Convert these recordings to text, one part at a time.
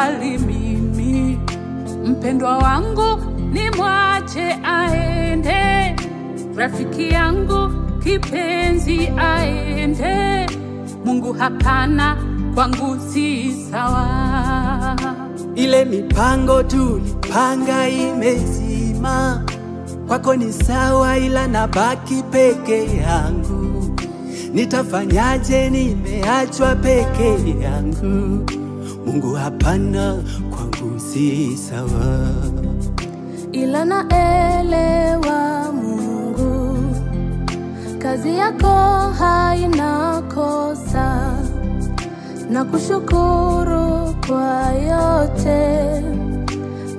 bali mimi. Mpendwa wangu ni mwache aende, rafiki yangu kipenzi aende. Mungu hapana, kwangu si sawa. Ile mipango tulipanga imezima, kwako ni sawa, ila nabaki peke yangu. Nitafanyaje? Nimeachwa peke yangu. Mungu hapana, kwangu si sawa. Ila naelewa Mungu, kazi yako haina kosa. Nakushukuru kwa yote,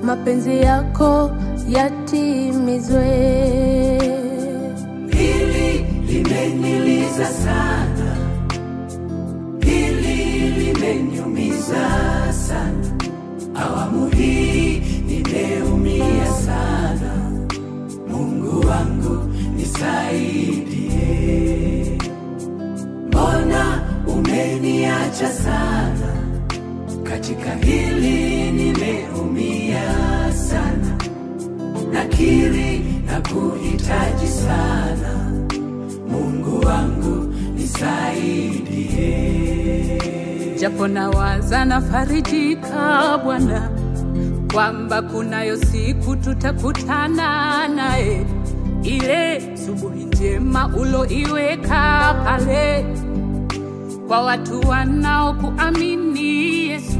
mapenzi yako yatimizwe. Hili limeniliza sana, hili limeniumiza sana. Awamu hii nimeumia sana. Mungu wangu nisaidie. Mbona umeniacha sana? Katika hili nimeumia sana. Nakiri na kuhitaji sana. Mungu wangu nisaidie. Japo nawaza nafarijika Bwana, kwamba kunayo siku tutakutana naye. Ile subuhi njema uloiweka pale kwa watu wanaokuamini Yesu.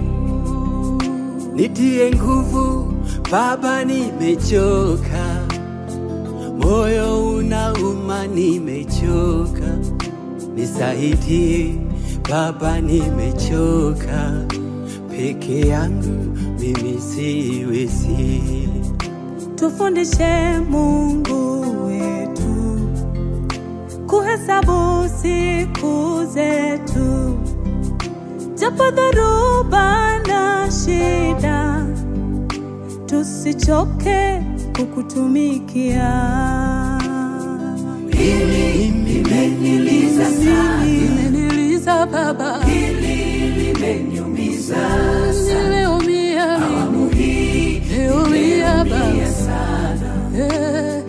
Nitie nguvu Baba, nimechoka. Moyo unauma, nimechoka. Nisaidie Baba, nimechoka. Peke yangu mimi siwezi. Tufundishe Mungu wetu kuhesabu siku zetu, japo dhoruba na shida, tusichoke kukutumikia. Hili limeniliza sana, limeniliza Baba, hili limeniumiza sana. Nimeumia, awamu hii nimeumia sana.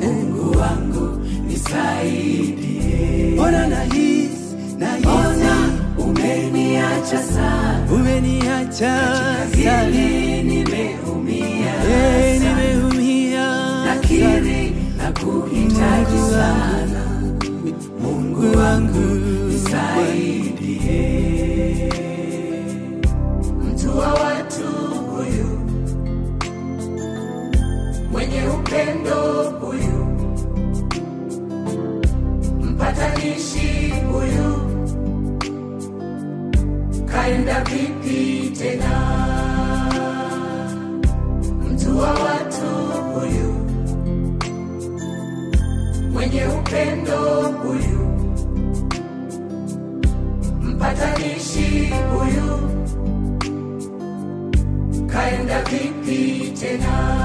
Mungu wangu nisaidie. Mbona nahisi umeniacha sana, umeniacha sana. Nimeumia sana, nakiri na kuhitaji sana. Mungu wangu nisaidie. Mtu wa watu huyu, mwenye upendo huyu, mpatanishi huyu, kaenda vipi tena? Mtu wa watu huyu, mwenye upendo huyu, mpatanishi huyu, kaenda vipi tena?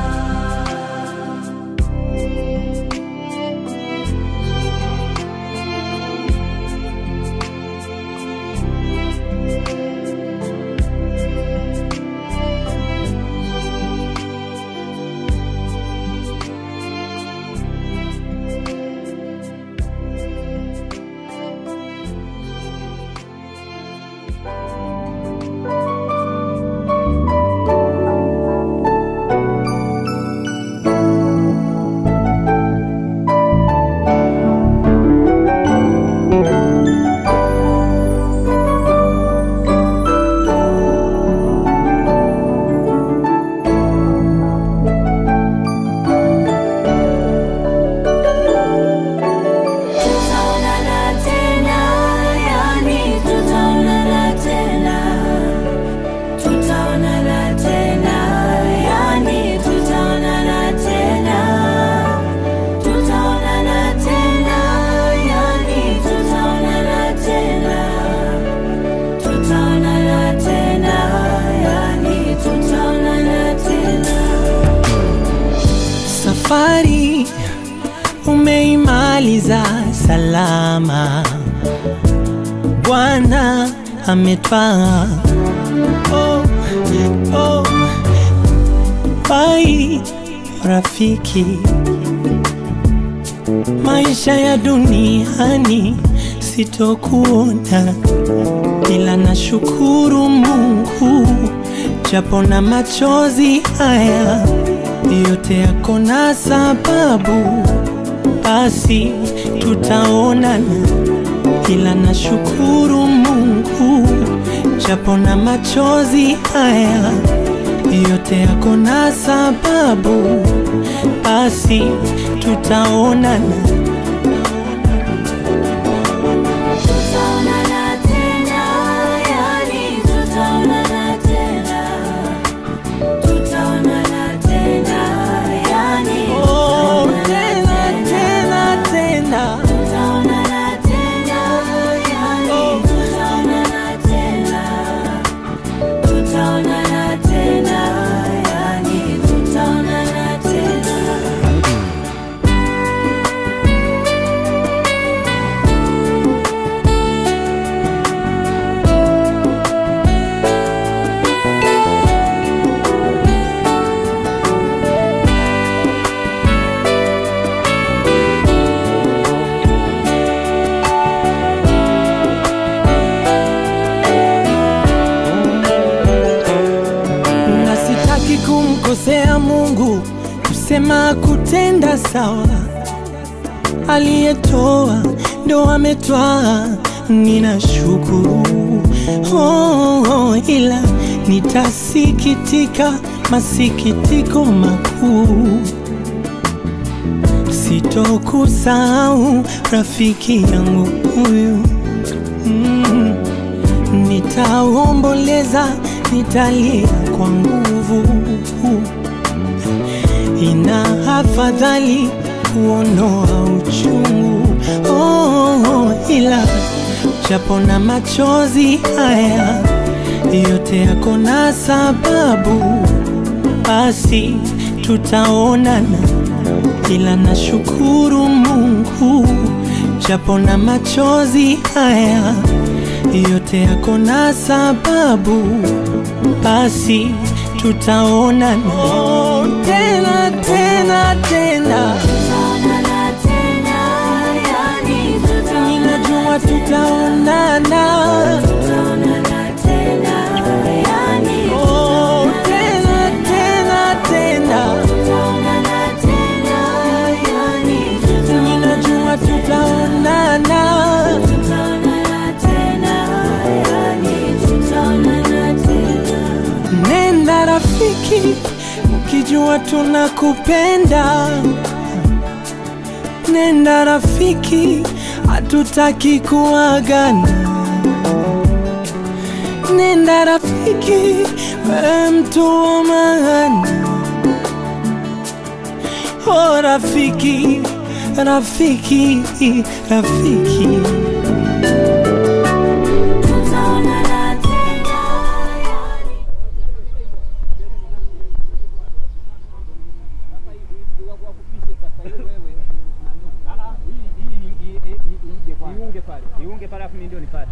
Safari umeimaliza salama, Bwana ametwaa. Oh, oh, bai rafiki. Maisha ya duniani sitokuona, ila nashukuru Mungu, japo na machozi haya yote yako na sababu. Basi tutaonana, ila nashukuru Mungu, japo na machozi haya yote yako na sababu. Basi tutaonana. Tutaonana tena, yani tutaonana tena. Tutaonana tena, yani tena tena tena. tutaonana tena, yani tutaonana tena. Tutaonana tena, yani tutaonana tena. Na sitaki kumkosea Mungu, kusema kutenda sawa. Aliyetoa ndo ametwaa, ninashukuru. Ila nitasikitika masikitiko makuu. Sitokusahau rafiki yangu huyu. Nitaomboleza, nitalia kwa nguvu. Ina afadhali kuondoa uchungu. Ila japo na machozi haya yote yako na sababu. Basi tutaonana, ila nashukuru Mungu, japo na machozi haya yote yako na sababu. Basi tutaonana tena tena tena. Tutaonana tena, yani Ninajua tutaonana. tutaonana tena, yani Tena tena tena. tutaonana tena, yani Ninajua tutaonana. tutaonana tena, yani tutaonana tena. Nenda rafiki, ukijua tunakupenda. Nenda rafiki, hatutaki kuagana. Nenda rafiki, wewe mtu wa maana. Rafiki, rafiki, rafiki. Tutaonana tena, yani Iunge pale afu ndio nipate.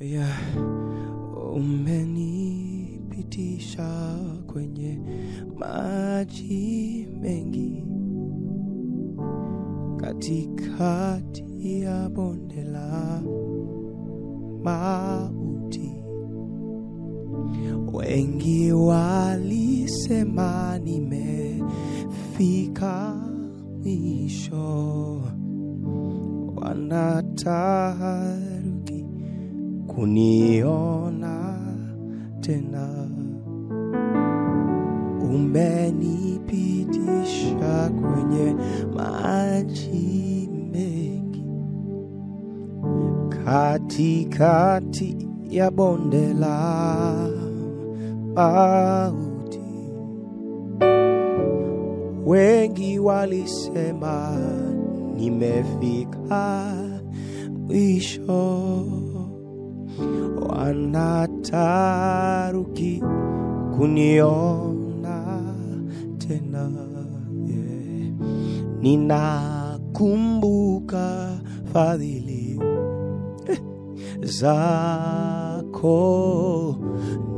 Yeah. Umenipitisha kwenye maji mengi, katikati ya bonde la mauti. Wengi walisema nimefika mwisho, wanataharuki kuniona tena. Umenipitisha kwenye maji mengi, katikati ya bonde la mauti. Wengi walisema nimefika mwisho, wanataharuki kuniona tena. Yeah. Ninakumbuka fadhili zako,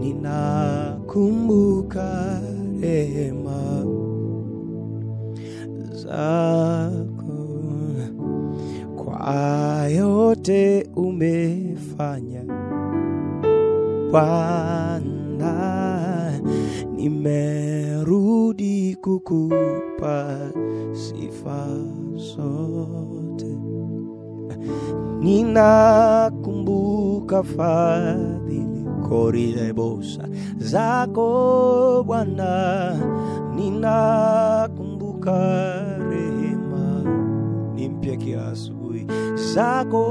ninakumbuka rehema zako, kwa yote umefanya Bwana. Nimerudi kukupa sifa zote. Ninakumbuka fadhili korilebosa zako Bwana, ninakumbuka rehema ni mpya kila asubuhi zako,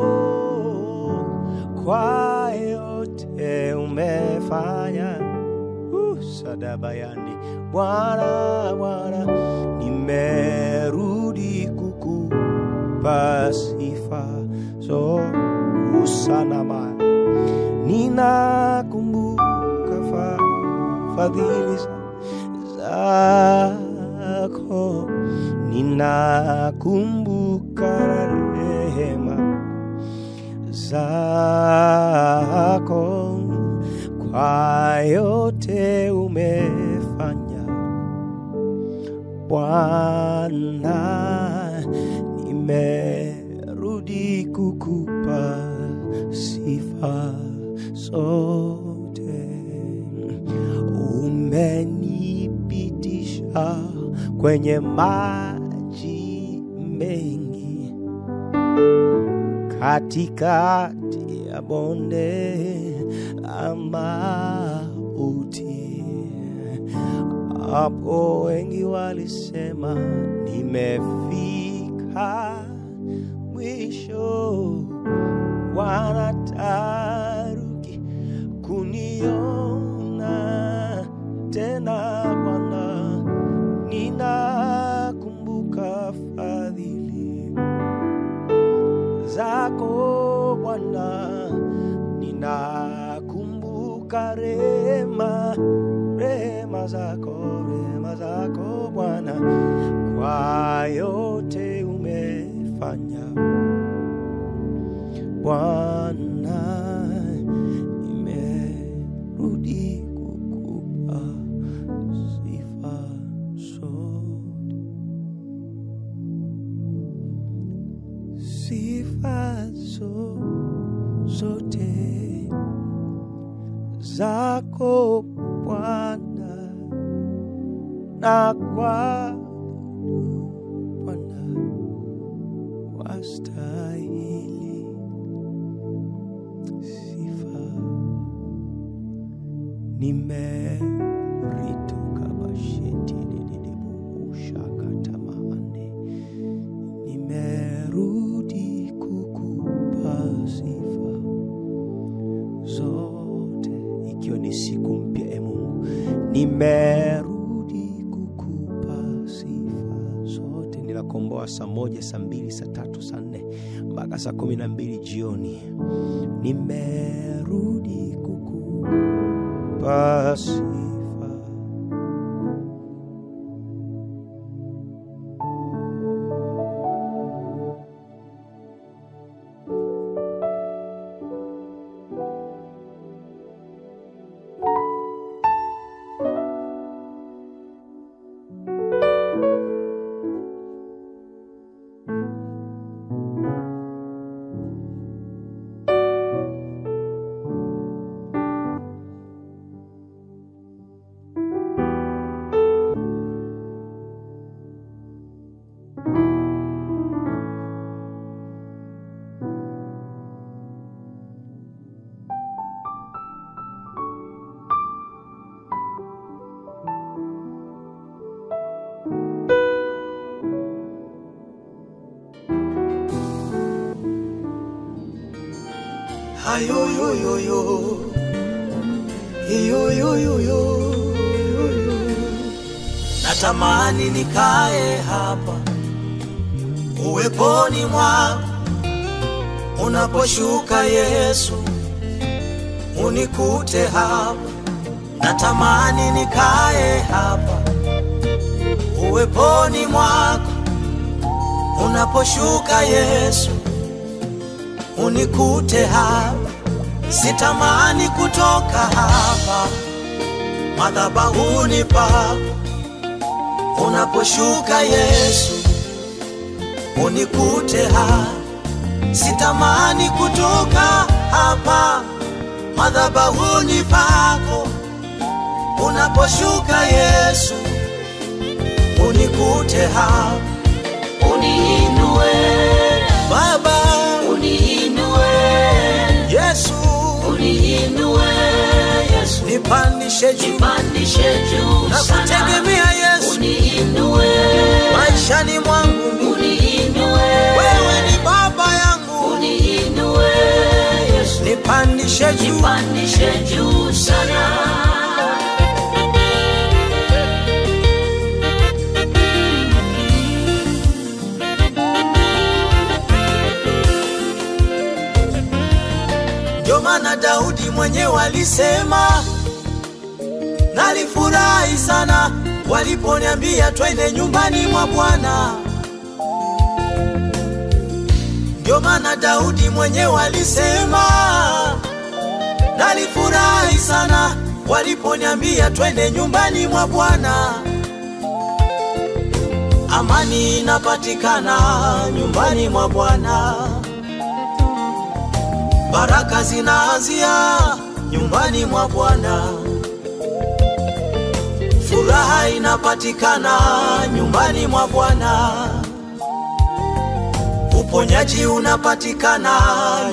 kwa yote umefanya. Sadabayandi Bwana, Bwana, nimerudi kukupa sifa so usanama. Ninakumbuka fadhili zako, ninakumbuka rehema zako, kwa yote umefanya Bwana. Nimerudi kukupa sifa zote. Umenipitisha kwenye maji mengi, katikati ya bonde la mauti. Hapo wengi walisema nimefika mwisho, wanataharuki kuniona tena. Bwana, ninakumbuka fadhili zako Bwana, ninakumbuka rehema zako Bwana, kwa yote umefanya Bwana. Nimerudi kukupa sifa zote, sifa zote zako Bwana, na kwa Bwana wastahili sifa. Nimeritoka basheti dedebu ushakata mahande, nimerudi kukupa sifa zote, ikiwa ni siku mpya e Mungu. Nimerudi kukupa sifa zote. Ninakomboa saa 1, saa 2, saa 3, saa 4 mpaka saa 12 jioni. Nimerudi kukupa sifa. Ayo yo yo yo. Yo yo yo yo. Natamani nikae hapa uweponi mwako, unaposhuka Yesu unikute hapa. Natamani nikae hapa uweponi mwako, unaposhuka Yesu unikute hapa. Sitamani kutoka hapa madhabahuni pako, unaposhuka Yesu unikute hapa. Sitamani kutoka hapa madhabahuni pako, unaposhuka Yesu unikute hapa. Uniinue Baba, uniinue Yesu, uniinue Yesu, nipandishe juu, nipandishe juu na sana. kutegemea Yesu Uniinue maishani mwangu. uniinue Wewe ni baba yangu, uniinue Yesu, nipandishe juu, nipandishe juu sana. Ndio maana Daudi mwenyewe alisema, nalifurahi sana waliponiambia twende nyumbani mwa Bwana. Ndio maana Daudi mwenyewe alisema, nalifurahi sana waliponiambia twende nyumbani mwa Bwana. Amani inapatikana nyumbani mwa Bwana, baraka zinaanzia nyumbani mwa Bwana, furaha inapatikana nyumbani mwa Bwana, uponyaji unapatikana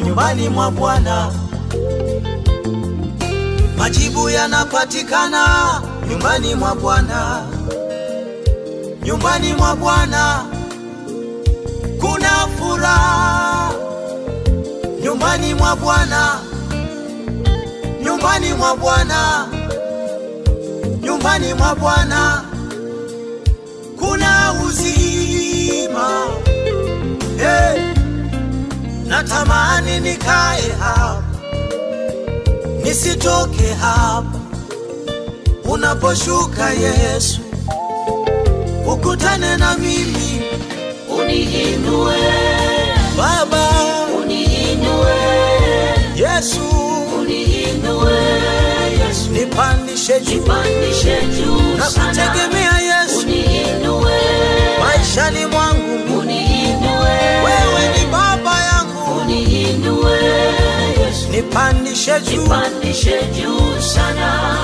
nyumbani mwa Bwana, majibu yanapatikana nyumbani mwa Bwana. Nyumbani mwa Bwana kuna furaha. Nyumbani mwa Bwana, nyumbani mwa Bwana, nyumbani mwa Bwana kuna uzima. Hey, natamani nikae hapa, nisitoke hapa, unaposhuka Yesu ukutane na mimi. Uniinue Baba, uniinue Yesu, uniinue Yesu, nipandishe juu, nipandishe juu na sana. kutegemea Yesu Uniinue maishani mwangu. uniinue Wewe ni baba yangu, uniinue Yesu, nipandishe juu, nipandishe juu sana.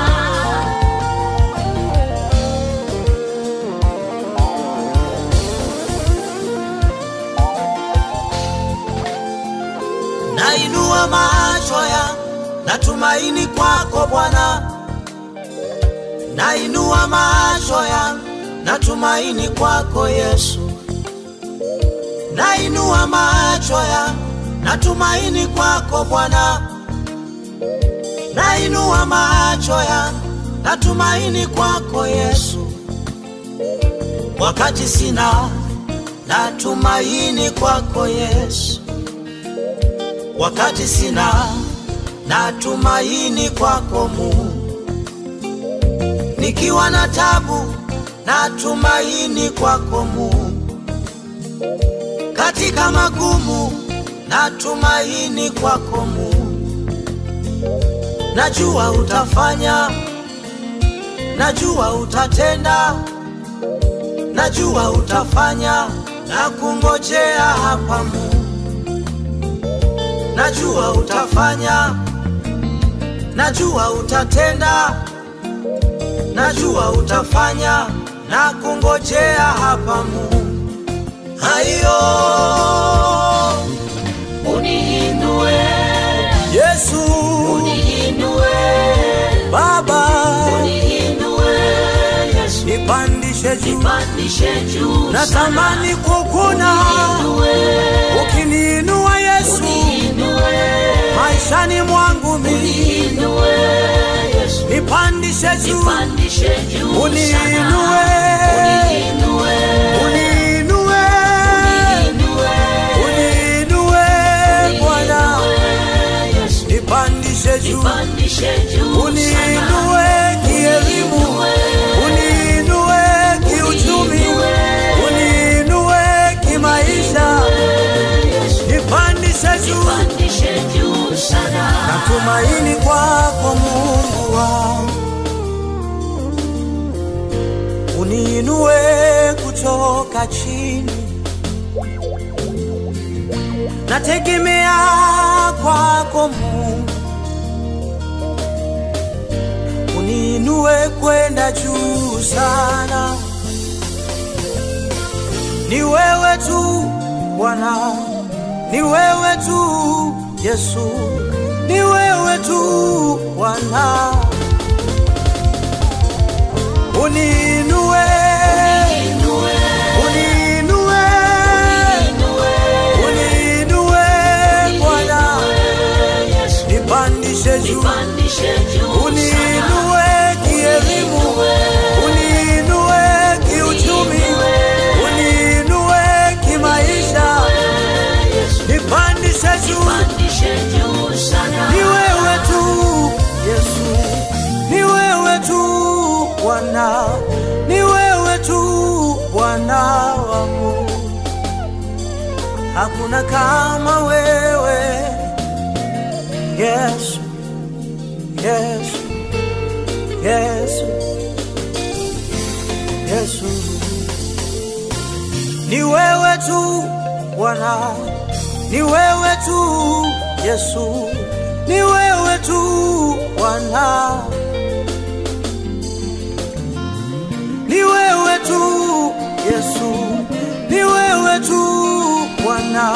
nainua macho yangu, natumaini kwako Bwana. Nainua macho yangu, natumaini kwako Yesu. Nainua macho yangu, natumaini kwako Bwana. Nainua macho yangu, natumaini kwako Yesu. Wakati sina, natumaini kwako Yesu. Wakati sina, natumaini kwako Mungu. Nikiwa na tabu, natumaini kwako Mungu. Katika magumu, natumaini kwako Mungu. Najua utafanya, najua utatenda, najua utafanya, na kungojea hapa Mungu. Najua utafanya, najua utatenda, najua utafanya, na kungojea hapa Mungu. Hayo Uniinue Yesu, uniinue Baba, uniinue Yesu, nipandishe juu, nipandishe juu natamani kukuna uniinue ukiniinua Yesu uniinue maishani nipandishe juu, nipandishe juu uniinue, sana. Uniinue, uniinue, uniinue Bwana, Yesu. nipandishe juu, Nipandishe juu uniinue kielimu, uniinue kiuchumi, uniinue kimaisha, nipandishe juu, nipandishe juu sana. natumaini kwako Mungu wangu, uniinue kutoka chini, nategemea kwako Mungu, uniinue kwenda juu sana. Ni wewe tu Bwana, ni wewe tu Yesu, ni wewe tu Bwana, uniinue, uniinue, uniinue Bwana, nipandishe juu, uniinue kielimu, uniinue kiuchumi, uniinue kimaisha, nipandishe juu. Ni wewe tu Yesu, ni wewe tu Bwana, ni wewe tu Bwana wangu, hakuna kama wewe Yesu, Yesu, Yesu, Yesu. Ni wewe tu Bwana, ni wewe tu Yesu, ni wewe tu Bwana, ni wewe tu Yesu, ni wewe tu Bwana,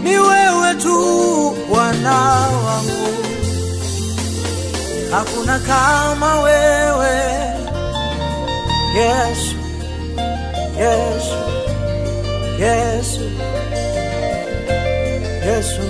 ni wewe tu Bwana wangu, hakuna kama wewe Yesu, Yesu, Yesu, Yesu.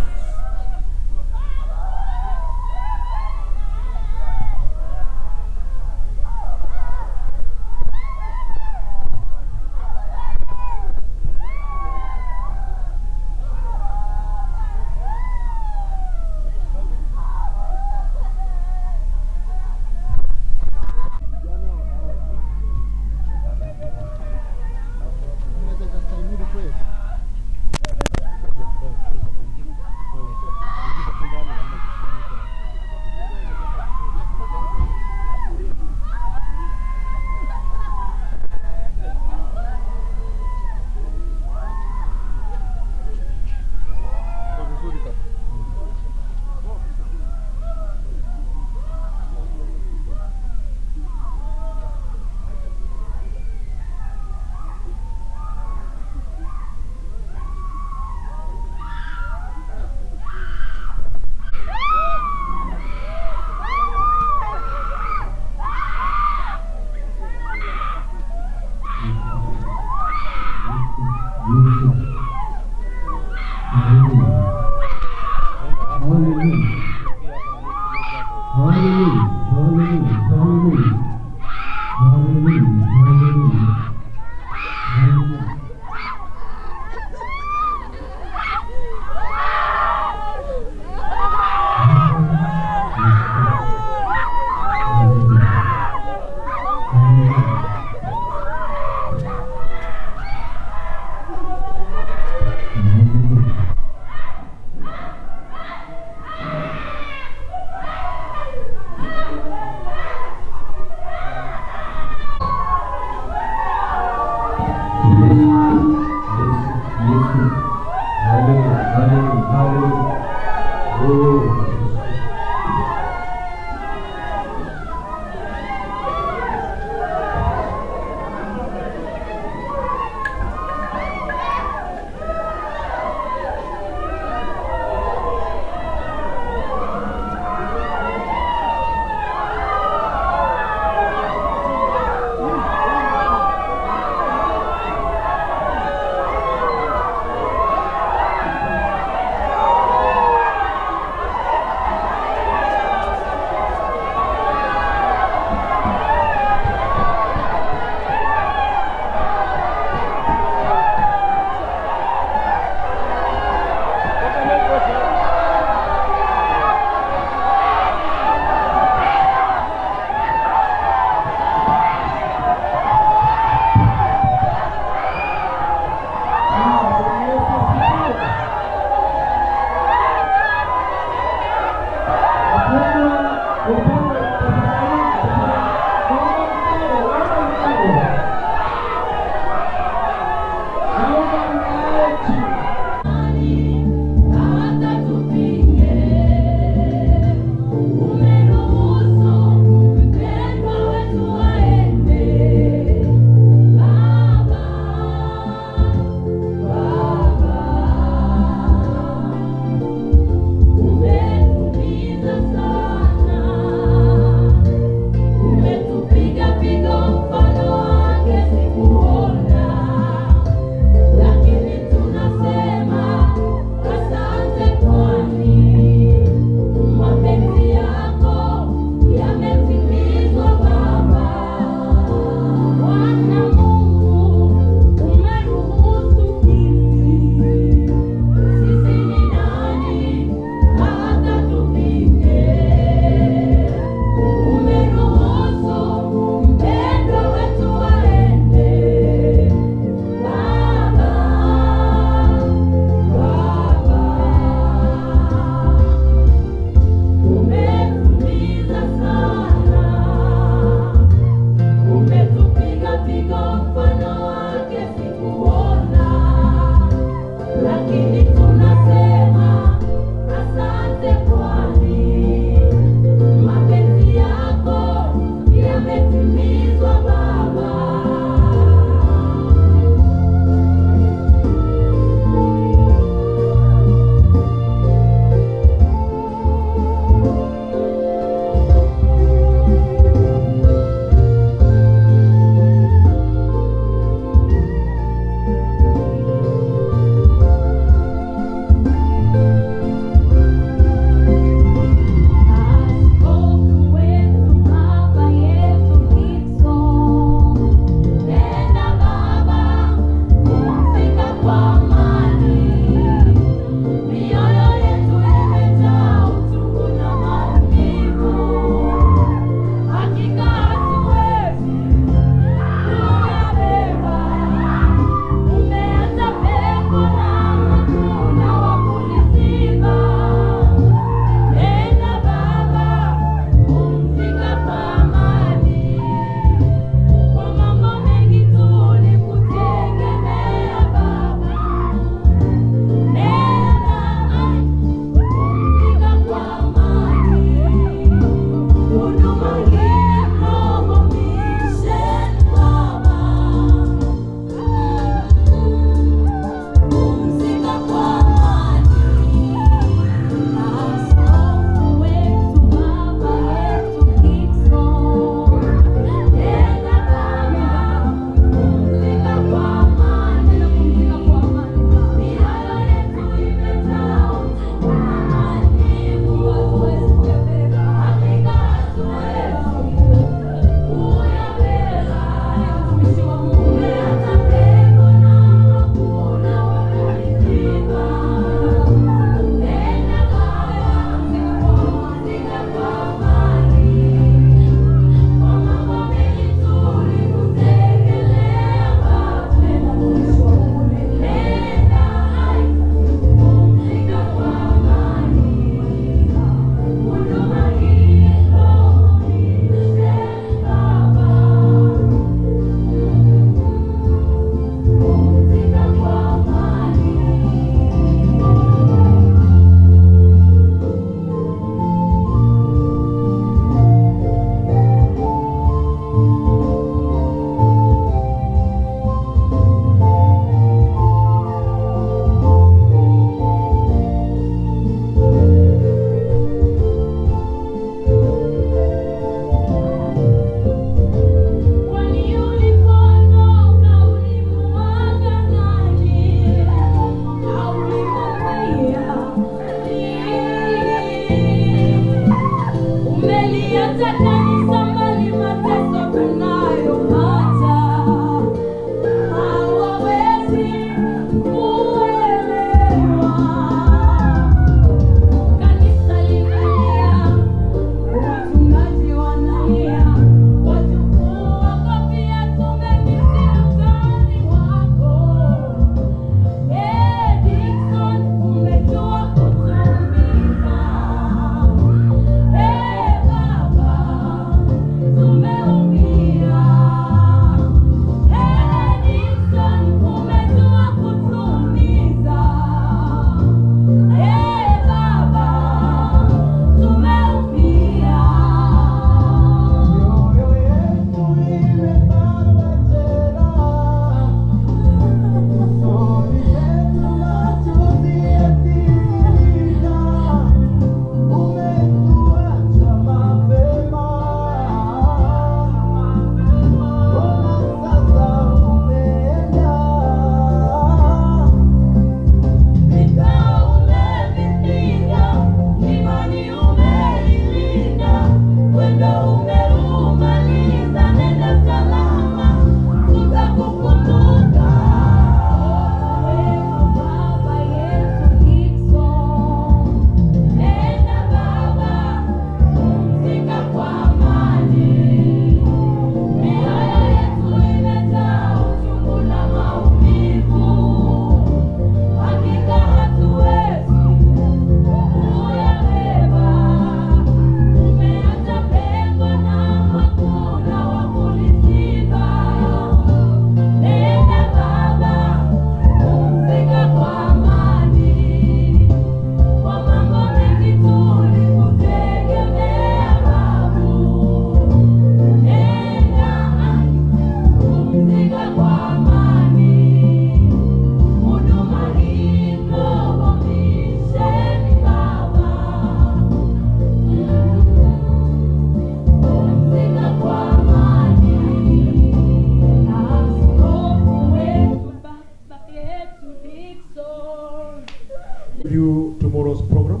Tomorrow's program,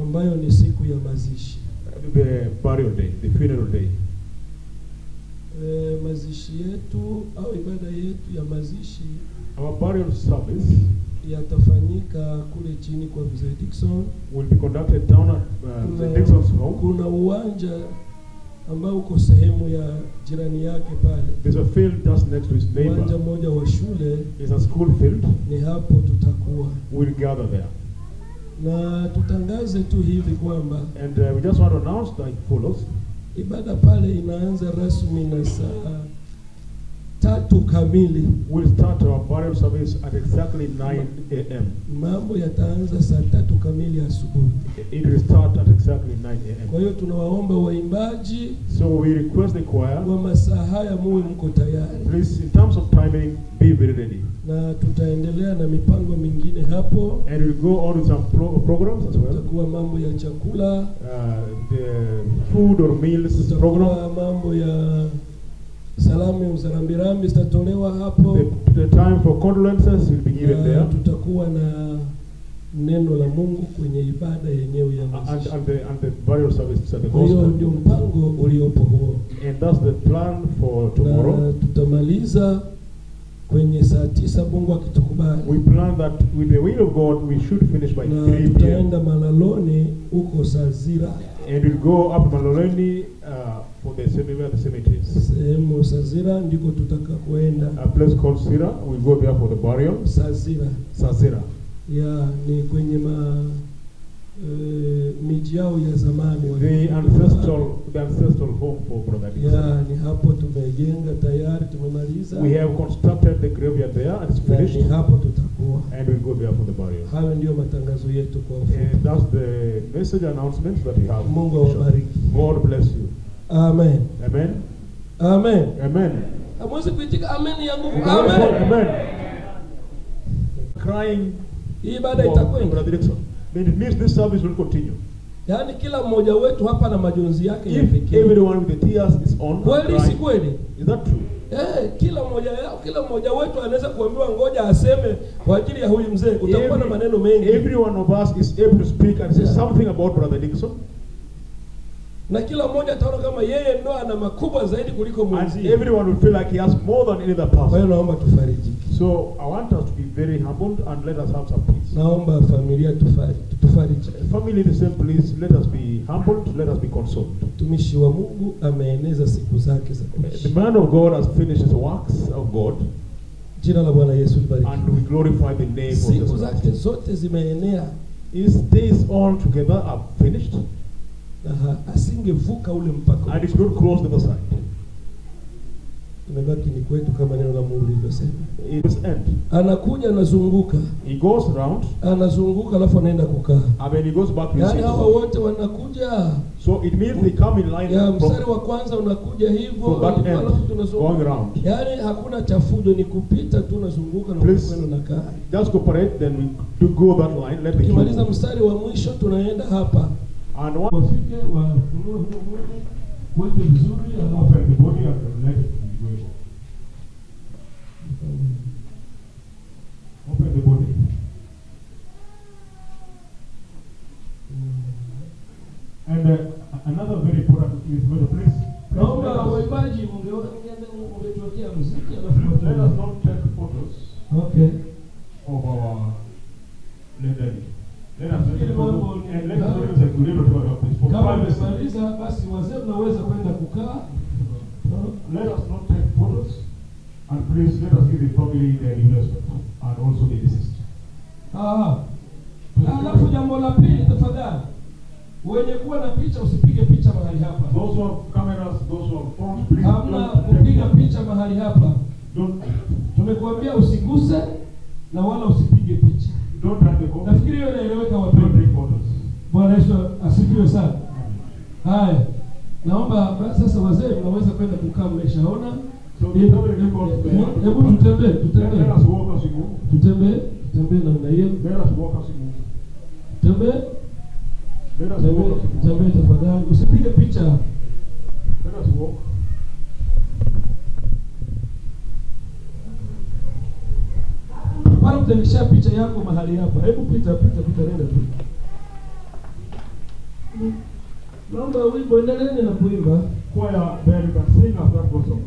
ambayo ni siku ya mazishi. The burial day, the funeral day. Mazishi yetu au ibada yetu ya mazishi, our burial service yatafanyika kule chini kwa Mzee Dickson. Will be conducted down at Mzee Dickson's home. Kuna uwanja ambao uko sehemu ya jirani yake pale. There's a field just next to his neighbor. Uwanja moja wa shule. It's a school field. Ni hapo tutakuwa. We'll gather there. Na tutangaze tu hivi kwamba, and we just want to announce like follows. Ibada pale inaanza rasmi na saa 3 kamili. We'll start our burial service at exactly 9 a.m. Mambo yataanza saa 3 kamili asubuhi. It will start at exactly 9 a.m. Kwa hiyo tunawaomba waimbaji, so we request the choir, kwa masaa haya muwe mko tayari. Please, in terms of timing, be very ready. Na tutaendelea na mipango mingine hapo. And we'll go on with some programs as well. Tutakuwa mambo ya chakula, the food or meals program. Mambo ya salamu za rambirambi zitatolewa hapo. The time for condolences will be given there. Tutakuwa na neno la Mungu kwenye ibada yenyewe ya mazishi. And the burial service at the gospel. Hiyo ndio mpango uliopo huo. And that's the plan for tomorrow. Na tutamaliza kwenye saa 9 Mungu akitukubali. We plan that with the will of God we should finish by 3 p.m. Tutaenda Malaloni huko Sazira. And we'll go up Malaloni for the cemeteries. Sehemu Sazira ndiko tutaka kuenda. A place called Sira. We'll go there for the burial. Sazira. Yeah, ni kwenye miji yao ya zamani. The ancestral home for Brother Dickson. Yeah, ni hapo tumejenga tayari, tumemaliza. We have constructed the graveyard there and it's finished. Ni hapo tutakuwa. And we'll go there for the burial. Hayo ndio matangazo yetu kwa ufupi. And that's the message announcements that we have. Mungu awabariki. God bless you. Amen. Amen. Amen. Amen. Amwezi kuitika amen ya nguvu. Amen. Amen. Crying. Ibada itakwenda. Then it means this service will continue. Yaani kila mmoja wetu hapa na majonzi yake ya pekee. Everyone with the tears is on. Kweli si kweli? Is that true? Kila mmoja wetu anaweza kuambiwa ngoja aseme kwa ajili ya huyu mzee. Utakuwa na maneno mengi. Every one of us is able to speak and say something about Brother Dickson. na kila mmoja ataona kama yeye ndo ana makubwa zaidi kuliko And mwenzie. everyone will feel like he has more than any other Kwa hiyo person. naomba tufarijike. So I want us to be very humbled and let us have some peace. Naomba familia tufariji. Family, the same, please. Let us be humbled. Let us be consoled. Mtumishi wa Mungu ameeneza siku zake za The kuishi. man of God has finished his works of God, Jina la Bwana Yesu libarikiwe. and we glorify the name of Siku Jesus zake Christ. zote zimeenea His days all together are finished, na asingevuka ule mpaka. and he could not cross the other side. Imebaki ni kwetu kama neno la Mungu lilivyosema. It is end. Anakuja anazunguka, He goes round, anazunguka alafu anaenda kukaa. and then he goes back to his Yaani hawa seat. wote wanakuja. So it means they come in line Ya mstari from wa kwanza unakuja hivyo, that end, alafu tunazunguka. going round. Yaani hakuna chafujo, ni kupita tu unazunguka na Please. unakwenda unakaa. Just cooperate, then we do go that line. Let the Tukimaliza queue. mstari wa mwisho tunaenda hapa. And one Wafike wafunue huo mwili, weke vizuri alafu open the body and let it be going. Open the body. And another very important thing is for the place. naomba waimbaji ungetuwekea muziki alafu Let us watu. not take photos Okay. of our lady. Let us take photos and let us not use a good to adopt this for Kama privacy. mmemaliza basi wazee mnaweza kwenda kukaa. Let us not take photos, and please let us give the family their due respect and also the deceased. Alafu jambo la pili tafadhali. Wenye kuwa na picha usipige picha mahali hapa. Those who have cameras, those who have phones, please Hamna don't kupiga take picha mahali hapa. don't Tumekuambia usiguse na wala usipige picha. don't take the photos. Nafikiri hiyo inaeleweka Don't wapendwa. take photos. Bwana Yesu asifiwe sana. Haya. Naomba sasa wazee mnaweza kwenda kukaa mmeshaona. So the family members, Hebu tutembee, let tutembee. us walk as we move. Tutembee namna hiyo. Let us walk as we move. Tembee. Let us walk as we move. Tembee tafadhali. Usipige picha. Let us walk. Pale utanisha picha yako mahali hapa. Hebu pita nenda tu. Naomba wimbo endeleeni na kuimba. Choir, there you can sing as that goes on.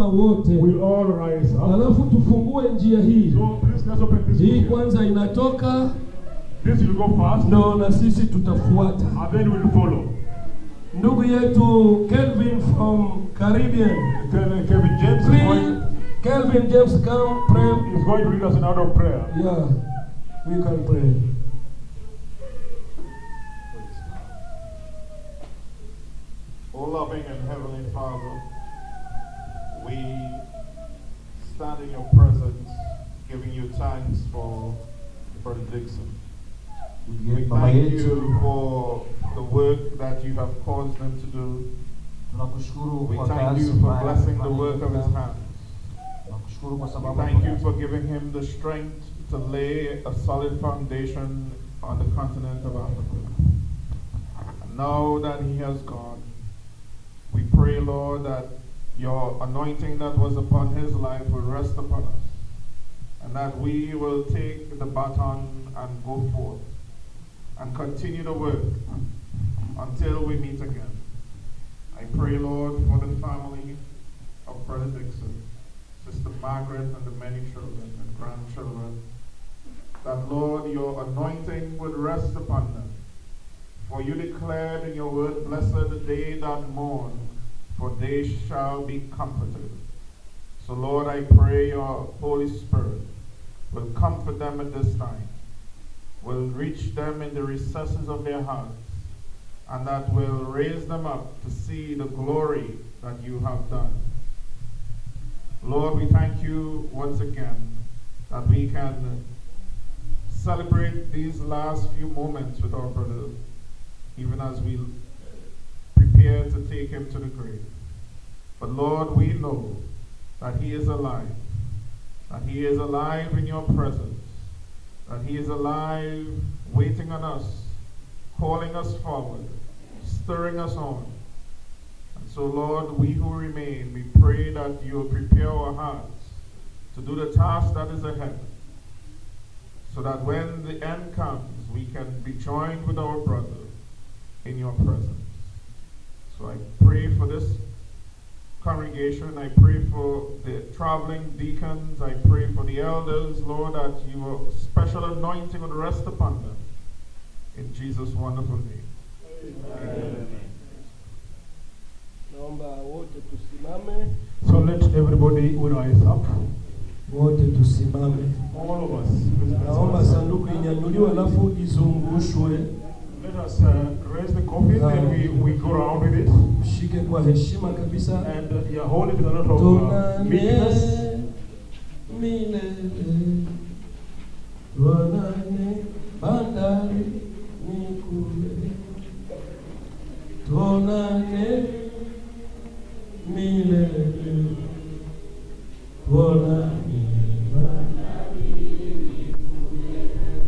wote, we'll all rise up. alafu tufungue njia hii. So please let's open this Hii book. kwanza inatoka, This will go fast, ndo na sisi tutafuata. and then we'll follow. Ndugu yetu Kelvin from Caribbean, Kevin James is please, going, Kelvin James, come pray. is going to lead us in out of prayer. Yeah, we can pray. O loving and heavenly Father, we stand in your presence, giving you thanks for Brother Dixon. We thank you for the work that you have caused him to do. We thank you for blessing the work of his hands. We thank you for giving him the strength to lay a solid foundation on the continent of Africa. And now that he has gone, we pray, Lord, that your anointing that was upon his life will rest upon us, and that we will take the baton and go forth and continue the work until we meet again. I pray, Lord, for the family of Brother Dixon, Sister Margaret, and the many children and grandchildren, that, Lord, your anointing would rest upon them. For you declared in your word, blessed the day that mourn, for they shall be comforted. So, Lord, I pray your Holy Spirit will comfort them at this time, will reach them in the recesses of their hearts, and that will raise them up to see the glory that you have done. Lord, we thank you once again that we can celebrate these last few moments with our brother, even as we prepare to take him to the grave. But Lord, we know that he is alive, that he is alive in your presence, that he is alive waiting on us, calling us forward, stirring us on. And so, Lord, we who remain, we pray that you will prepare our hearts to do the task that is ahead, so that when the end comes, we can be joined with our brother in your presence. So I pray for this congregation. I pray for the traveling deacons. I pray for the elders, Lord, that your special anointing would rest upon them. In Jesus' wonderful name. Amen. Naomba wote tusimame. So let everybody rise up. Wote tusimame. All of us. Naomba sanduku inyanyuliwe alafu izungushwe. Let us raise the coffin and we go around with it. Shike kwa heshima kabisa. And you hold it with a lot of meekness. Milele tuonane bandari ni kule, tuonane milele tuonane bandari ni kule.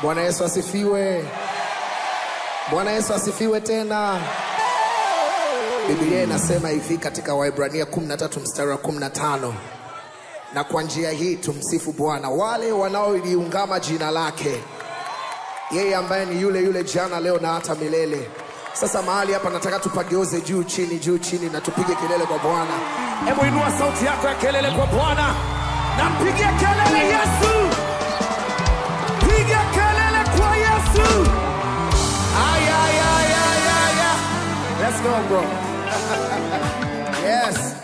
Bwana Yesu asifiwe. Bwana Yesu asifiwe tena. Biblia inasema hivi katika Waebrania 13 mstari wa 15. na kwa njia hii tumsifu Bwana. Wale wanaoliungama jina lake, yeye ambaye ni yule yule jana, leo na hata milele. Sasa mahali hapa nataka tupageuze juu chini na tupige kelele kwa Bwana. Hebu inua sauti yako ya kelele kwa Bwana na mpigie kelele Yesu. Piga kelele kwa Yesu. Ay. Let's go, bro. Yes.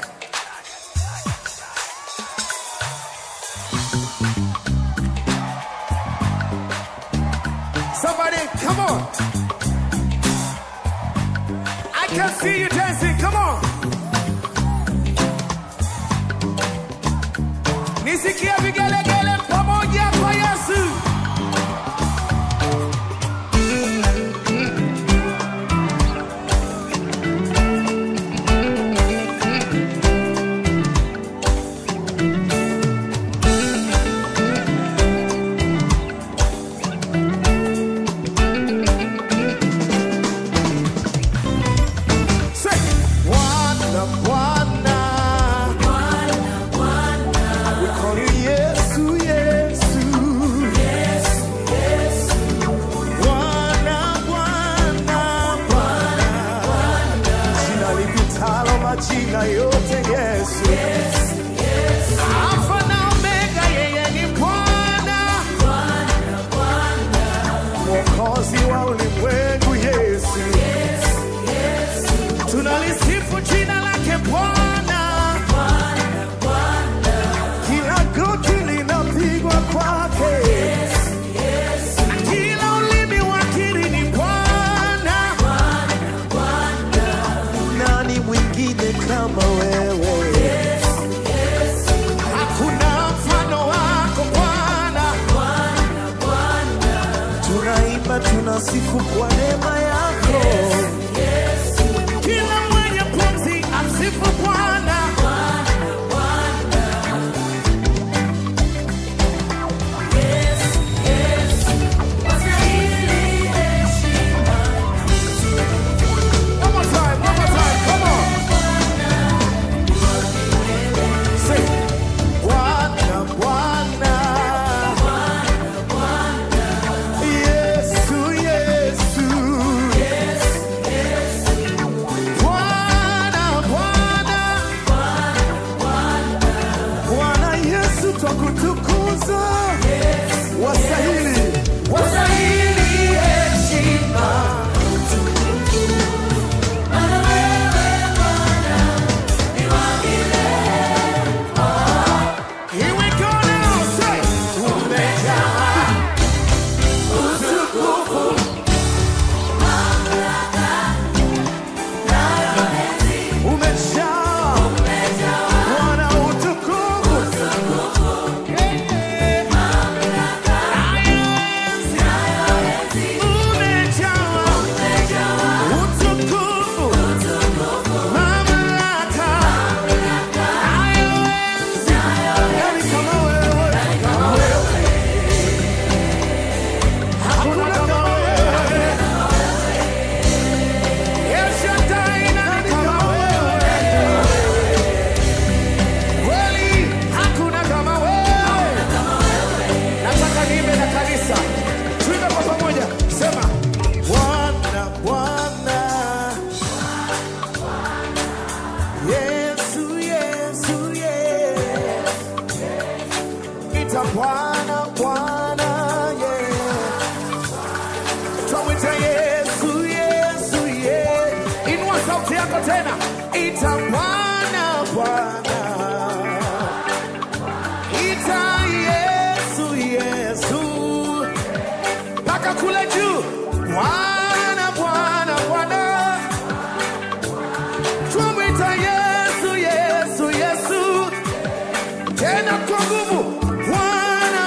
Somebody, come on. I can see you dancing. Come on. Nisikie vigelegele pamoja kwa Yesu. Jina yote Yesu. Alfa na Omega, yeye ni Bwana. Mwokozi wa ulimwengu Yesu. Tunalisifu jina lake Bwana. Kila goti linapigwa kwake. Kila ulimi wakiri ni Bwana. Nani mwingine kama wewe? Hakuna mfano wako Bwana. Tunaimba, tunasifu kwa neema yako. Kila mwenye pumzi amsifu Bwana. One more time, come on. Say, Bwana, Bwana. Yesu. Bwana, Bwana Yesu twakutukuza. Wasahili heshima. Here we go now, say, umejaa utukufu, umejaa Bwana utukufu, Bwana, Bwana, yeah. Twamwita Yesu, Yesu, yeah. Inua sauti yako tena. Ita Bwana, Bwana. Ita Yesu, Yesu. Paka kule juu. Bwana, Bwana, Bwana. Twamwita Yesu, Yesu, Yesu. Tena kwa nguvu. Bwana,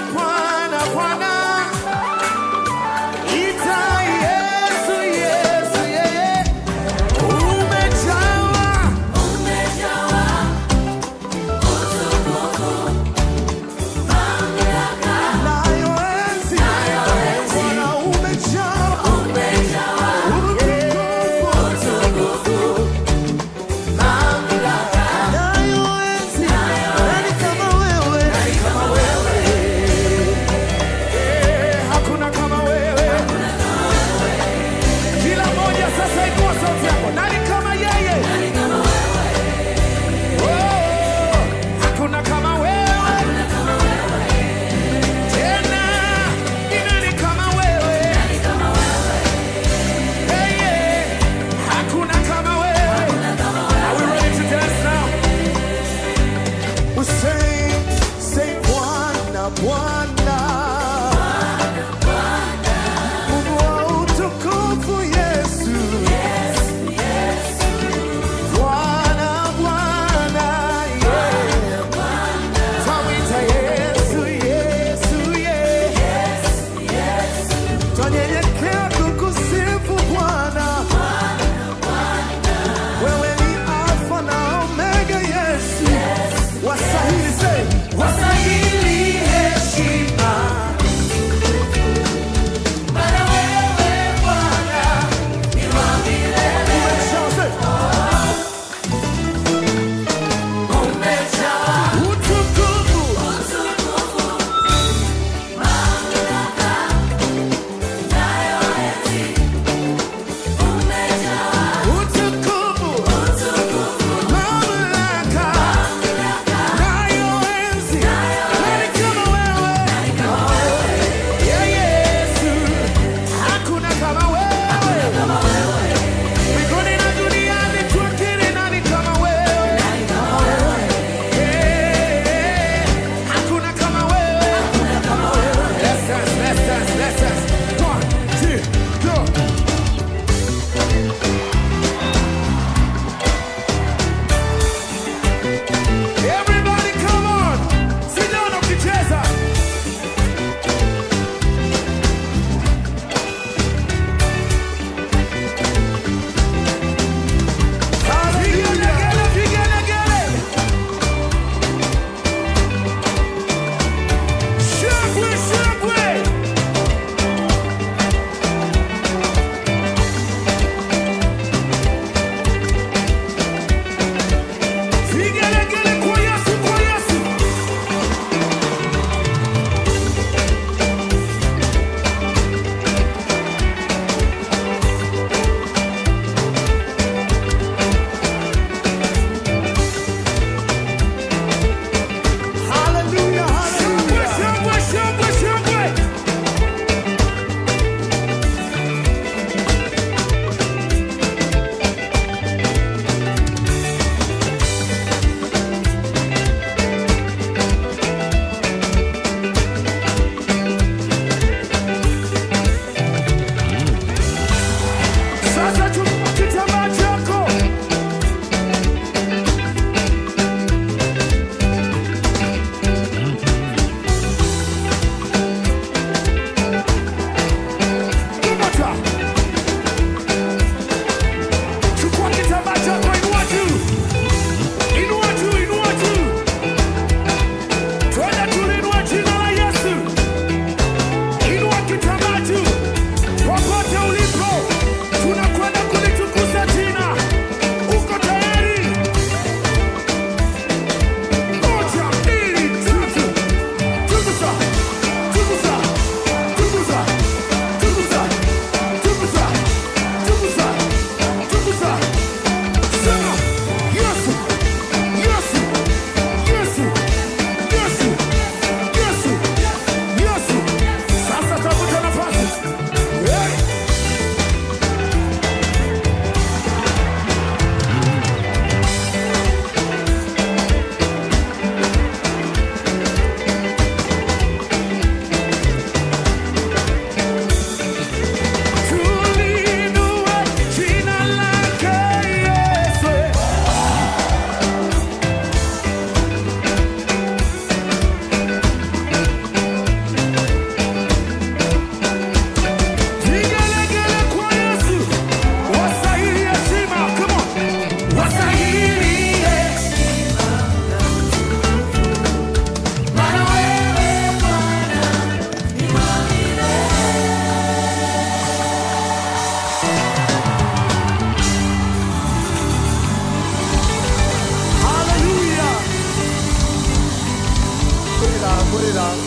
down.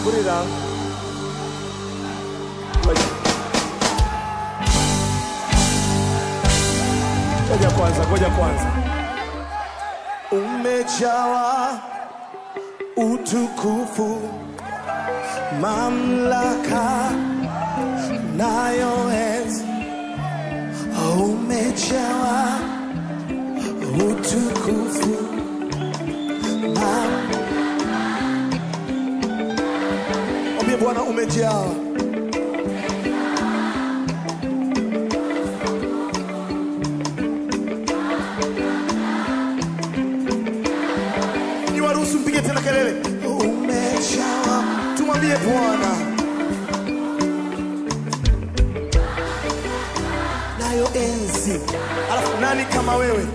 Put it down. Ngoja kwanza. Umejawa utukufu, mamlaka nayo enzi. Umejawa utukufu, Mwambie Bwana umejawa. Niwaruhusu mpige tena kelele. Umejawa. Tumwambie Bwana. Nayo enzi. Alafu nani kama wewe?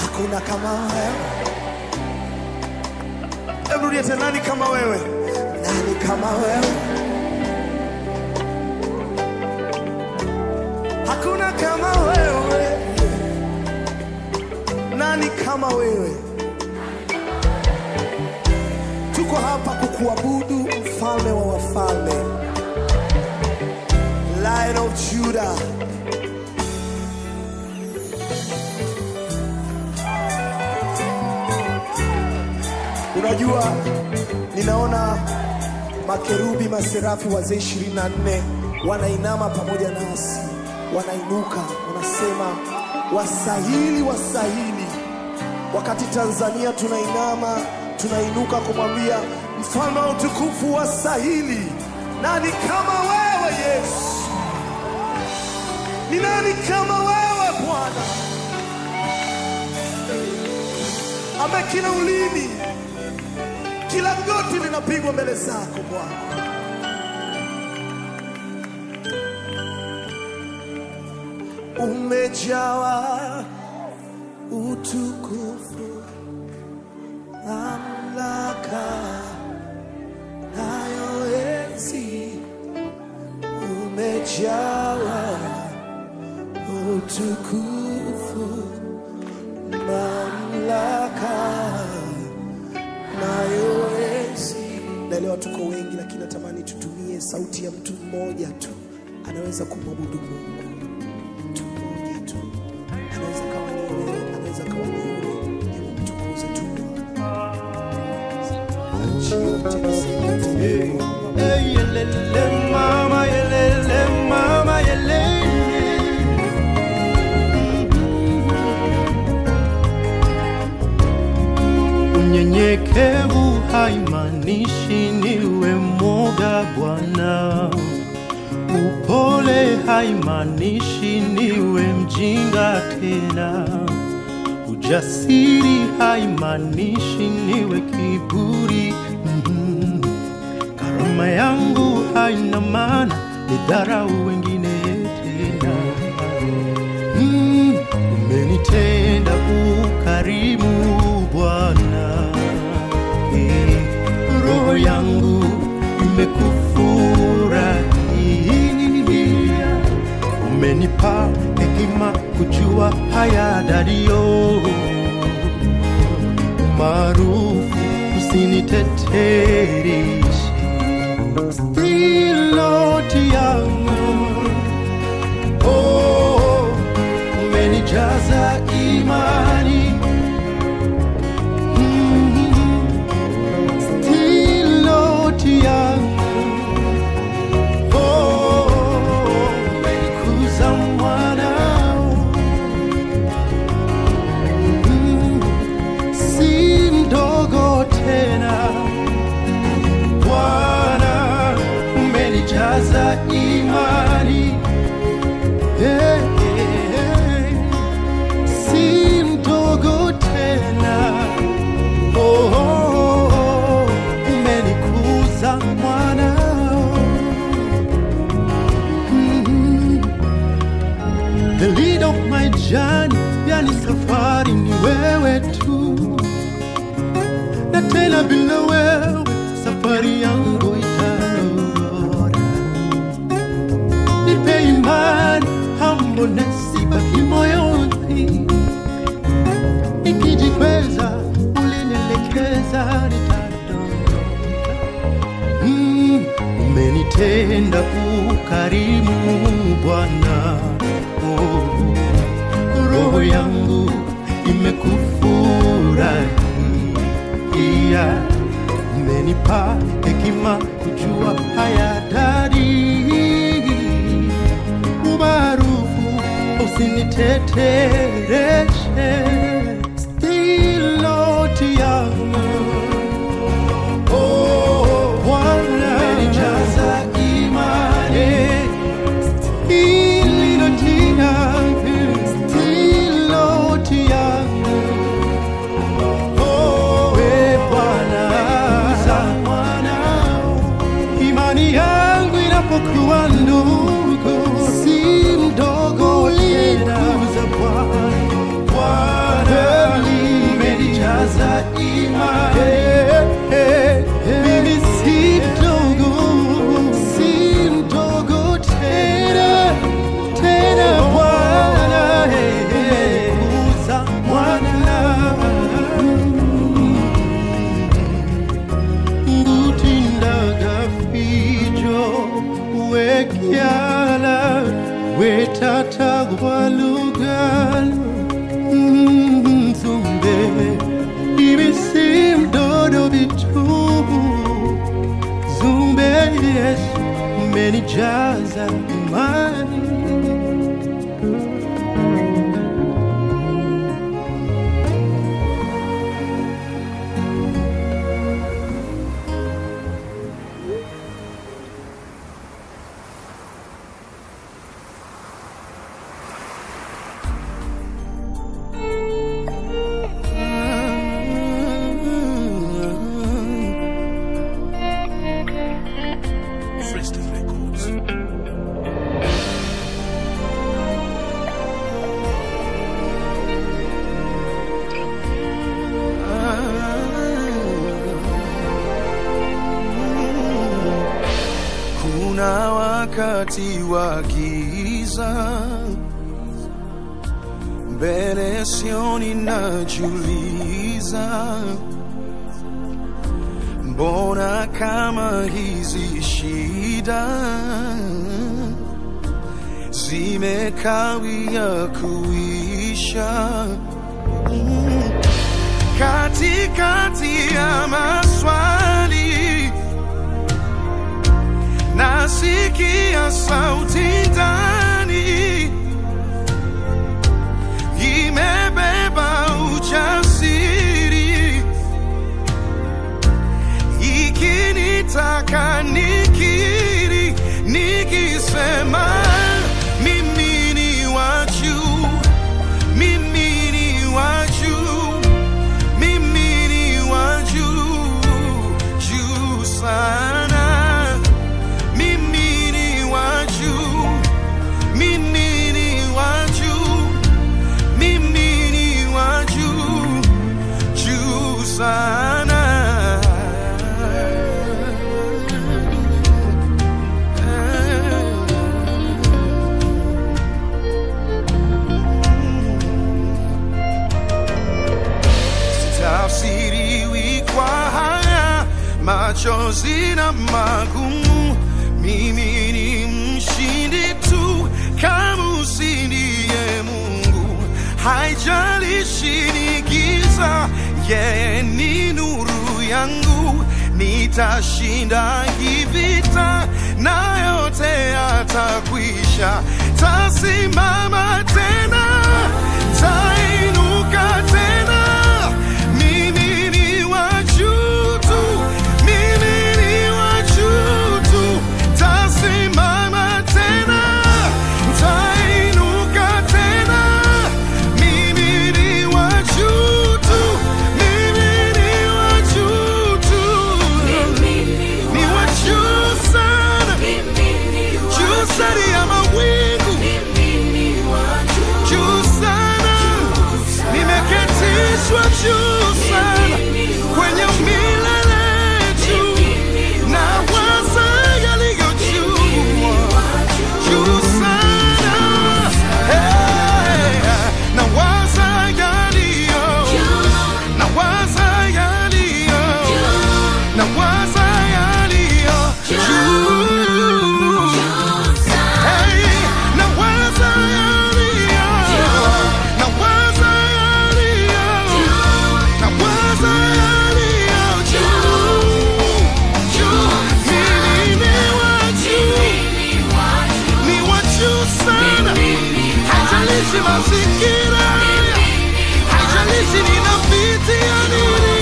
Hakuna kama wewe. Hebu rudia tena, nani kama wewe? Nani kama wewe? Hakuna kama wewe. Nani kama wewe? Tuko hapa kukuabudu, mfalme wa wafalme, Lion of Judah. Unajua, ninaona makerubi, maserafi, wazee 24 wanainama pamoja nasi, wanainuka, wanasema wasahili, wasahili. Wakati Tanzania tunainama, tunainuka kumwambia mfalme wa utukufu, wasahili. Nani kama wewe Yesu? Ni nani kama wewe Bwana? Ambaye kila ulimi, kila goti linapigwa mbele zako Bwana. Umejawa utukufu, mamlaka nayo enzi. Umejawa utukufu, mamlaka nayo enzi. Naelewa tuko wengi, lakini natamani tutumie sauti ya mtu mmoja tu anaweza kumwabudu Mungu. Mtu mmoja tu anaweza, kama ni wewe, anaweza kama ni yule. Hebu mtukuze tu. Yelele mama, yelele mama, yelele. Unyenyekevu haimaanishi niwe mwoga Bwana. Upole haimaanishi niwe mjinga tena. Ujasiri haimaanishi niwe kiburi. Karama yangu haina maana nidharau wengine tena. Umenitenda ukarimu Bwana. Roho yangu imekufurahia. Umenipa hekima kujua haya dario. Maarufu usinitetereshe. Still Lord yangu, oh, umenijaza imani. Still Lord yangu, oh, umenikuza mwanao. Si mdogo tena Bwana, umenijaza imani. Hey, hey, hey. Si mdogo tena, oh, oh, oh, umenikuza mwanao. The lead of my journey, yani safari ni wewe tu. Na tena bila wewe safari yangu itarora. Nipe imani, humbleness ibaki moyoni. giza litadondoka. Umenitenda ukarimu Bwana, roho yangu imekufurahia. Umenipa hekima kujua haya dari, umaarufu usinitetereshe. Still Lord yangu, oh Bwana, umenijaza imani. Still Lord yangu, still Lord yangu, oh we Bwana, imani yangu inapokuwa ndogo, si mdogo tena. Bwana, umenijaza imani. Mimi si mdogo, si mdogo tena, tena Bwana, umekuza mwana. Ngutindaga fijo wekyala wetata gwalugalo nzumbe ibisimdodo bitubu zumbe. Yesu umenijaza imani. Kuna wakati wa giza, mbele sioni, najiuliza mbona kama hizi shida zimekawia kuisha. Katikati ya maswali nasikia sauti ndani, imebeba ujasiri, ikinitaka nikiri, nikisema mimi ni wa juu, mimi ni wa juu, mimi ni wa juu, juu sana. Sana. Sitafsiriwi kwa haya machozi na magumu, mimi ni mshindi tu kama usindiye Mungu. Haijalishi ni giza, yeye ni nuru yangu. Nitashinda hii vita na yote yatakwisha. Tasimama tena, tainuka tena. Mimi ni wa juu tu, mimi ni wa juu tu. Tasimama tena, tainuka tena. Mimi ni wa juu tu, mimi ni wa juu tu. Ni wa juu sana, juu sana ya mawingu, juu haijalishi ninapitia nini,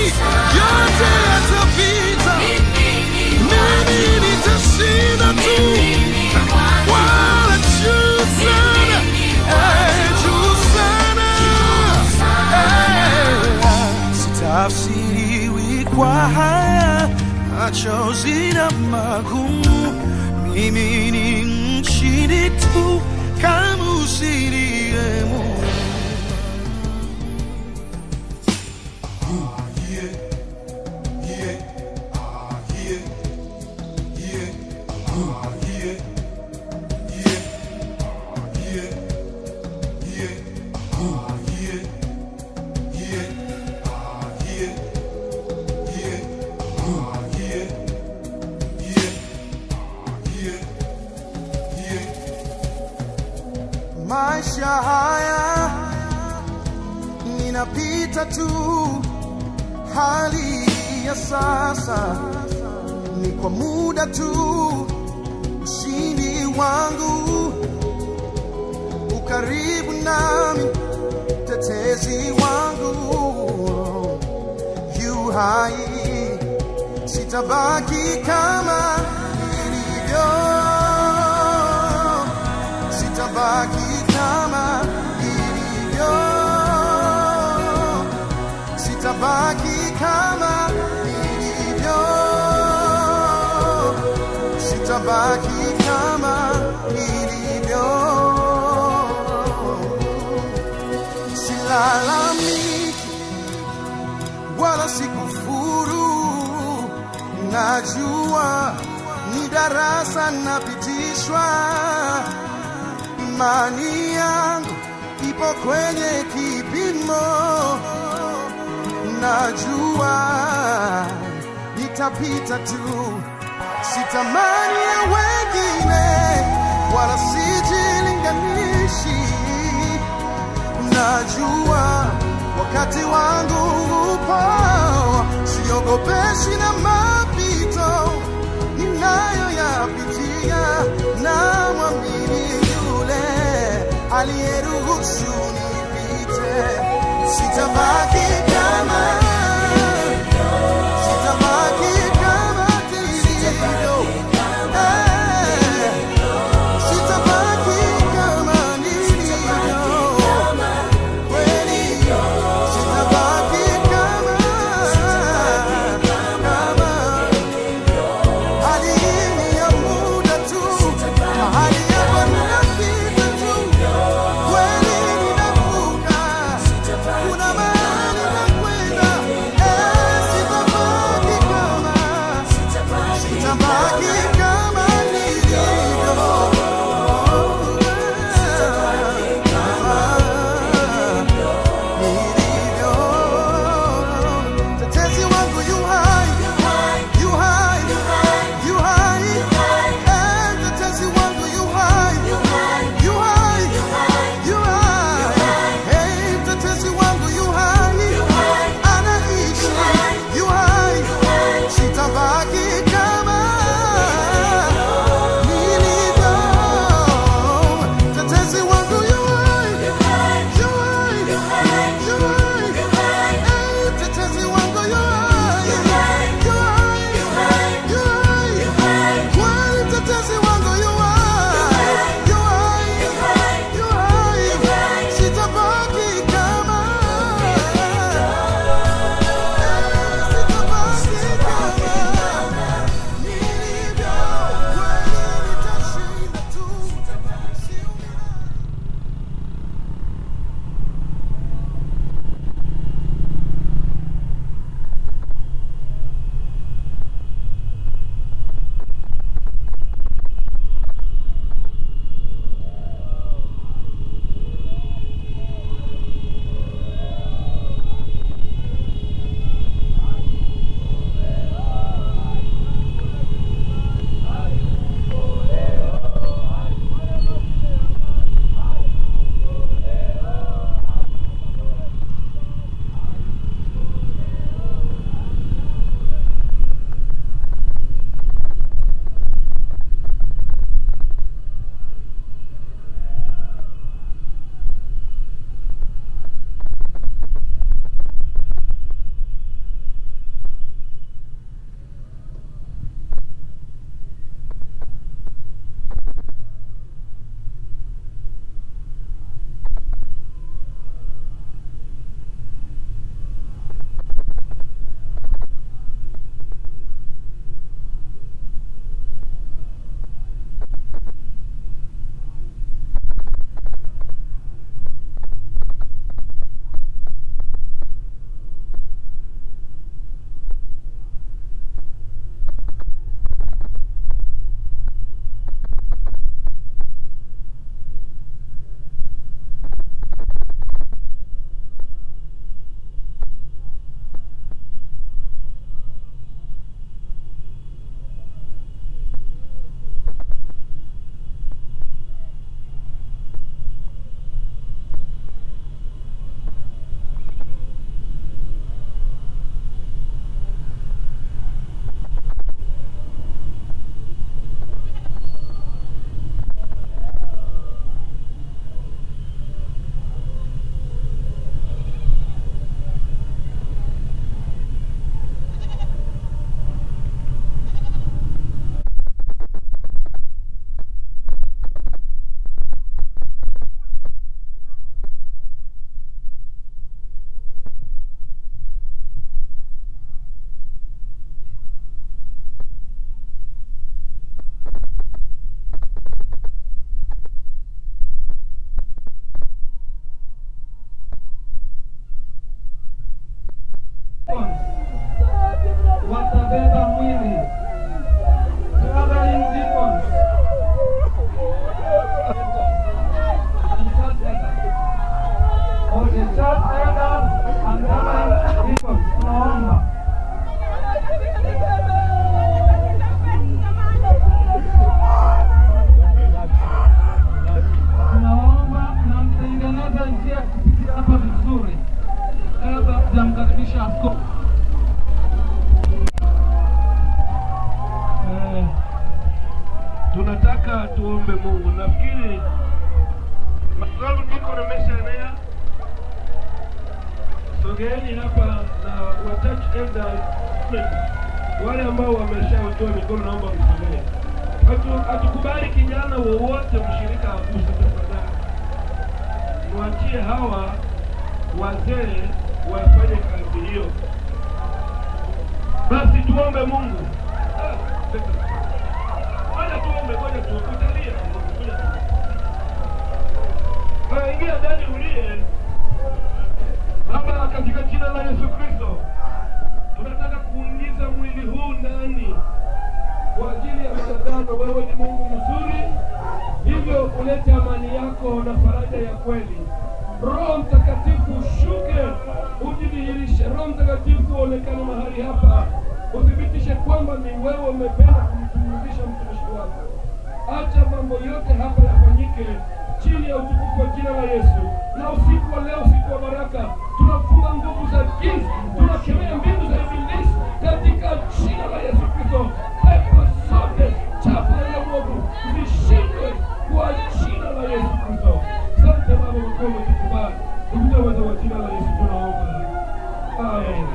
yote yatapita. Mimi nitashinda tu, wala juu sana, juu sana. Sitafsiriwi kwa haya machozi na magumu, mimi ni mshindi tu kama usilie Mungu. Maisha haya ninapita tu, hali ya sasa ni kwa muda tu. Ushindi wangu ukaribu nami, tetezi wangu yu hai, sitabaki kama nilivyo, sitabaki kama nilivyo, sitabaki kama nilivyo, sitabaki kama nilivyo. Silalamiki wala sikufuru, najua ni darasa napitishwa. Imani yangu ipo kwenye kipimo, najua nitapita tu. Sitamani ya wengine wala sijilinganishi, najua wakati wangu upo, siogopeshi na mapito ninayoyapitia, na mwamini aliyeruhusu nipite. Sitabaki kama, sitabaki kama nilivyo, sitabaki kama nilivyo, kweli sitabaki kama hali hii ya muda tu, mahali hapa ninapita tu. When for the church elders and other people. Tunaomba. Tunaomba na mtengeneza njia kupitia hapa vizuri. Kabla tujamkaribisha askofu. Tunataka tuombe Mungu. Nafikiri Masalu niko nimeshaenea. Sogeeni hapa na watach elders wale ambao wameshaotoa mikono, naomba msogee. Hatukubali kijana wowote mshirika aguse tafadhali. Tuachie hawa wazee wafanye kazi hiyo. Basi tuombe Mungu. Ngoja tuokutalia. Ingia ndani ulie. Baba, katika jina la Yesu Kristo, tunataka kuingiza mwili huu ndani kwa ajili ya maagano. Wewe ni Mungu mzuri, hivyo ulete amani yako na faraja ya kweli. Roho Mtakatifu shuke, ujidhihirishe. Roho Mtakatifu uonekane mahali hapa, uthibitishe kwamba ni wewe umependa kumtumikia mtumishi wako. Acha mambo yote hapa yafanyike chini ya utukufu wa jina la Yesu. Na usiku wa leo, usiku wa baraka, tunafunga nguvu za giza, tunakemea mbinu za ibilisi katika jina la Yesu Kristo. Pepo zote chafu na mwovu zishindwe kwa jina la Yesu Kristo. Asante Baba mkuu, tukubali kupitia kwa jina la Yesu tunaomba. Amen.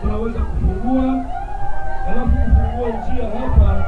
Tunaweza kufungua, alafu kufungua njia hapa.